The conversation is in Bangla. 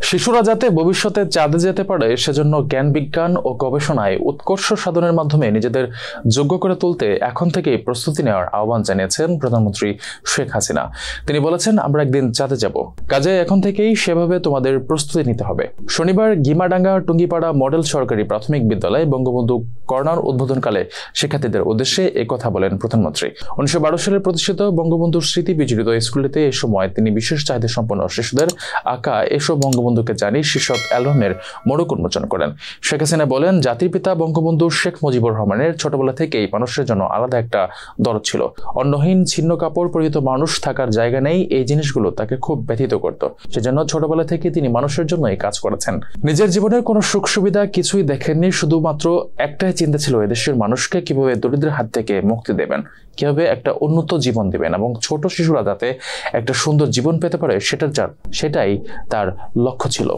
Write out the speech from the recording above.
শিশুরা যাতে ভবিষ্যতে চাঁদে যেতে পারে সেজন্য জ্ঞান বিজ্ঞান ও গবেষণায় উৎকর্ষ সাধনের মাধ্যমে নিজেদের যোগ্য করে তুলতে এখন থেকেই প্রস্তুতি নেওয়ার আহ্বান জানিয়েছেন প্রধানমন্ত্রী শেখ হাসিনা। তিনি বলেছেন, আমরা একদিন চাঁদে যাব, কাজে এখন থেকেই সেভাবে তোমাদের প্রস্তুতি নিতে হবে। শনিবার গিমাডাঙ্গা টুঙ্গিপাড়া মডেল সরকারি প্রাথমিক বিদ্যালয়ে বঙ্গবন্ধু কর্নার উদ্বোধনকালে শিক্ষার্থীদের উদ্দেশ্যে একথা বলেন প্রধানমন্ত্রী। 1912 সালে প্রতিষ্ঠিত বঙ্গবন্ধুর স্মৃতি বিজড়িত স্কুলটিতে এ সময় তিনি বিশেষ চাহিদা সম্পন্ন শিশুদের আঁকা এসব বঙ্গবন্ধুকে জানিয়ে শীর্ষক অ্যালবামের মোড়ক উন্মোচন করেন। শেখ হাসিনা বলেন, জাতির পিতা বঙ্গবন্ধু শেখ মুজিবুর রহমানের ছোটবেলা থেকেই মানুষের জন্য আলাদা একটা দরদ ছিল। অন্নহীন ছিন্ন কাপড় পরিহিত মানুষ থাকার জায়গা নেই, এই জিনিসগুলো তাকে খুব ব্যথিত করত। সেজন্য ছোটবেলা থেকে তিনি মানুষের জন্য এই কাজ করেছেন। নিজের জীবনের কোনো সুখ সুবিধা কিছুই দেখেননি, শুধুমাত্র একটাই চিন্তা ছিল এদেশের মানুষকে কিভাবে দরিদ্রের হাত থেকে মুক্তি দেবেন, কিভাবে একটা উন্নত জীবন দিবেন এবং ছোট শিশুরা যাতে একটা সুন্দর জীবন পেতে পারে সেটাই তার লক্ষ্য ছিল।